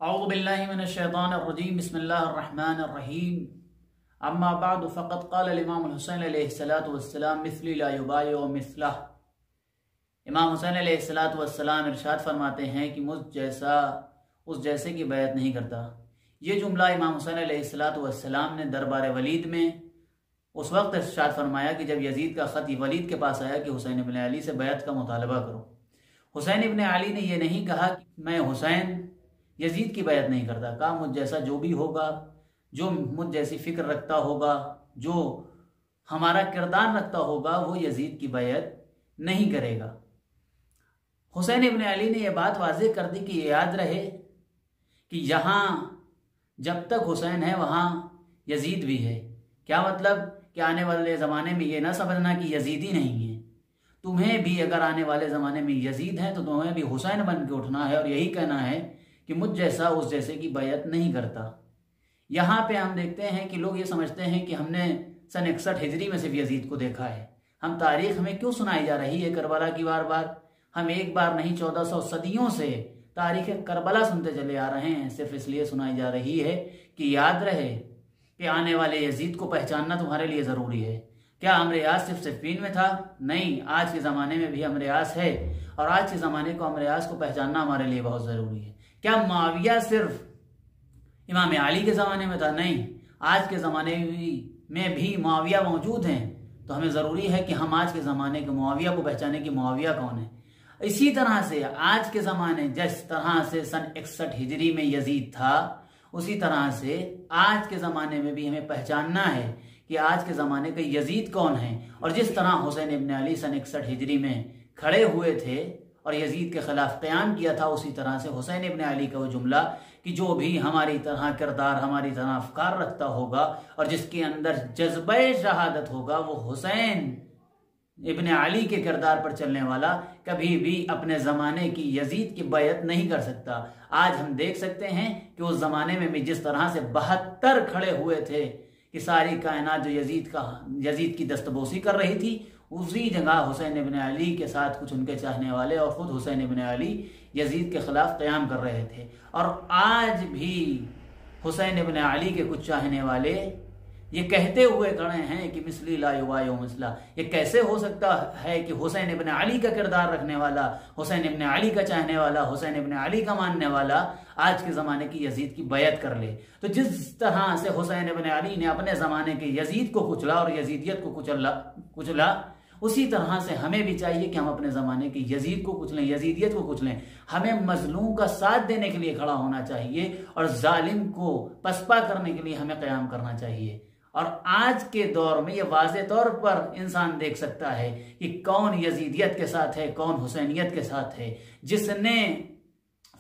औज़ु बिल्लाहि मिनश्शैतानिर्रजीम बिस्मिल्लाहिर्रहमानिर्रहीम अम्मा बअद फ़क़द क़ाल इमाम हुसैन अलैहिस्सलातु वस्सलाम मिस्ली ला युबायउ मिस्लह। इमाम हुसैन अलैहिस्सलातु वस्सलाम इरशाद फरमाते हैं कि मुझ जैसा उस जैसे की बैत नहीं करता। ये जुमला इमाम हुसैन अलैहिस्सलातु वस्सलाम ने दरबार वलीद में उस वक्त इरशाद फरमाया कि जब यजीद का ख़त वलीद के पास आया कि हुसैन इब्न अली से बैत का मुतालबा करो। हुसैन इब्न अली ने यह नहीं कहा कि मैं हुसैन यजीद की बैत नहीं करता, कहा मुझ जैसा जो भी होगा, जो मुझ जैसी फ़िक्र रखता होगा, जो हमारा किरदार रखता होगा, वो यजीद की बैत नहीं करेगा। हुसैन इब्न अली ने यह बात वाज़ेह कर दी कि याद रहे कि यहाँ जब तक हुसैन है वहाँ यजीद भी है। क्या मतलब कि आने वाले ज़माने में ये ना समझना कि यजीदी नहीं है, तुम्हें भी अगर आने वाले ज़माने में यजीद है तो तुम्हें भी हुसैन बन के उठना है और यही कहना है कि मुझ जैसा उस जैसे की बैत नहीं करता। यहाँ पे हम देखते हैं कि लोग ये समझते हैं कि हमने सन 61 हिजरी में सिर्फ यजीद को देखा है। हम तारीख में क्यों सुनाई जा रही है करबला की बार बार? हम एक बार नहीं 1400 सदियों से तारीख करबला सुनते चले आ रहे हैं। सिर्फ इसलिए सुनाई जा रही है कि याद रहे कि आने वाले यजीद को पहचानना तुम्हारे लिए ज़रूरी है। क्या अम्र यास सिर्फ सिफ़ीन में था? नहीं, आज के ज़माने में भी अम्र यास है और आज के ज़माने को अम्र यास को पहचानना हमारे लिए बहुत ज़रूरी है। क्या मुआविया सिर्फ इमाम अली के ज़माने में था? नहीं, आज के ज़माने में भी मुआविया मौजूद हैं। तो हमें ज़रूरी है कि हम आज के ज़माने के मुआविया को पहचानें कि मुआविया कौन है। इसी तरह से आज के ज़माने जिस तरह से सन 61 हिजरी में यजीद था, उसी तरह से आज के ज़माने में भी हमें पहचानना है कि आज के ज़माने के यजीद कौन है। और जिस तरह हुसैन इब्न अली सन 61 हिजरी में खड़े हुए थे और यजीद के खिलाफ क़याम किया था, उसी तरह से हुसैन इब्न अली का वो जुमला कि जो भी हमारी तरह किरदार, हमारी तरह अफकार रखता होगा और जिसके अंदर जज्बे शहादत होगा, वो हुसैन इब्न अली के किरदार पर चलने वाला कभी भी अपने ज़माने की यजीद की बैत नहीं कर सकता। आज हम देख सकते हैं कि उस ज़माने में भी जिस तरह से 72 खड़े हुए थे कि सारी कायनात जो यजीद की दस्तबोसी कर रही थी, उसी जगह हुसैन इब्न अली के साथ कुछ उनके चाहने वाले और ख़ुद हुसैन इब्न अली यजीद के ख़िलाफ़ क़याम कर रहे थे। और आज भी हुसैन इब्न अली के कुछ चाहने वाले ये कहते हुए खड़े हैं कि मिस्ली ला युबायउ मिस्ला। ये कैसे हो सकता है कि हुसैन इब्न अली का किरदार रखने वाला, हुसैन इब्न अली का चाहने वाला, हुसैन इब्न अली का मानने वाला आज के ज़माने की यजीद की बैत कर ले? तो जिस तरह से हुसैन इब्न अली ने अपने ज़माने के यजीद को कुचला और यजीदियत को कुचला, उसी तरह से हमें भी चाहिए कि हम अपने ज़माने की यजीद को कुचलें, यजीदियत को कुचलें। हमें मजलूम का साथ देने के लिए खड़ा होना चाहिए और जालिम को पसपा करने के लिए हमें क़याम करना चाहिए। और आज के दौर में ये वाज़े तौर पर इंसान देख सकता है कि कौन यजीदियत के साथ है, कौन हुसैनियत के साथ है। जिसने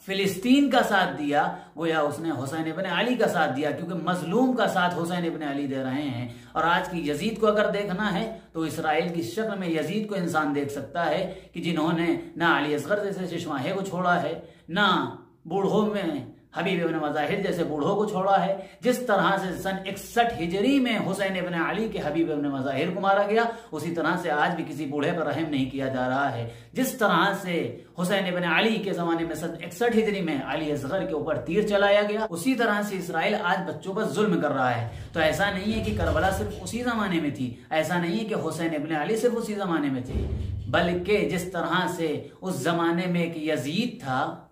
फिलिस्तीन का साथ दिया गोया उसने हुसैन इब्न अली का साथ दिया, क्योंकि मजलूम का साथ हुसैन इब्न अली दे रहे हैं। और आज की यजीद को अगर देखना है तो इसराइल की शक्ल में यजीद को इंसान देख सकता है कि जिन्होंने ना अली असगर जैसे चश्माहे को छोड़ा है, ना बूढ़ों में हबीब इब्न मज़ाहिर जैसे बूढ़ों को छोड़ा है। जिस तरह से सन 61 हिजरी में हुसैन इब्न अली के हबीब इब्न मज़ाहिर को मारा गया, उसी तरह से आज भी किसी बूढ़े पर रहम नहीं किया जा रहा है। जिस तरह से हुसैन इब्न अली के ज़माने में सन 61 हिजरी में अली असगर के ऊपर तीर चलाया गया, उसी तरह से इसराइल आज बच्चों पर जुल्म कर रहा है। तो ऐसा नहीं है कि करबला सिर्फ उसी ज़माने में थी, ऐसा नहीं है कि हुसैन इब्न अली सिर्फ उसी ज़माने में थे, बल्कि जिस तरह से उस ज़माने में एक यजीद था,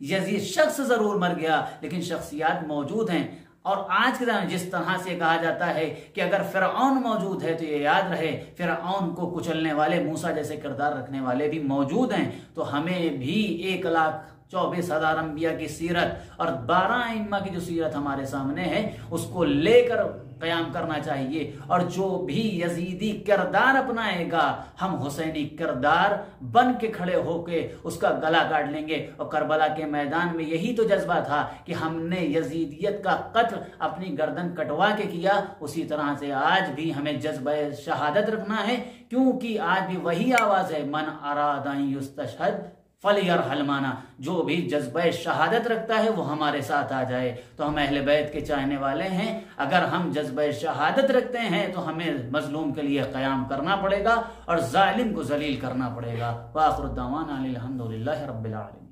यजीद शख्स जरूर मर गया लेकिन शख्सियात मौजूद हैं। और आज के समय जिस तरह से कहा जाता है कि अगर फ़िरऔन मौजूद है तो ये याद रहे फ़िरऔन को कुचलने वाले मूसा जैसे किरदार रखने वाले भी मौजूद हैं। तो हमें भी 1,24,000 अंबिया की सीरत और 12 इम्मा की जो सीरत हमारे सामने है उसको लेकर क़याम करना चाहिए। और जो भी यजीदी किरदार अपनाएगा, हम हुसैनी किरदार बन के खड़े होके उसका गला काट लेंगे। और करबला के मैदान में यही तो जज्बा था कि हमने यजीदियत का कत्ल अपनी गर्दन कटवा के किया। उसी तरह से आज भी हमें जज्बा शहादत रखना है, क्योंकि आज भी वही आवाज़ है, मन अरादा युस्तशहद फलियर हलमाना। जो भी जज्बा शहादत रखता है वो हमारे साथ आ जाए। तो हम अहले बैत के चाहने वाले हैं। अगर हम जज्बा शहादत रखते हैं तो हमें मजलूम के लिए क़याम करना पड़ेगा और जालिम को जलील करना पड़ेगा। व आखिर दावाना अनिल हम्दुलिल्लाहि रब्बिल आलमीन।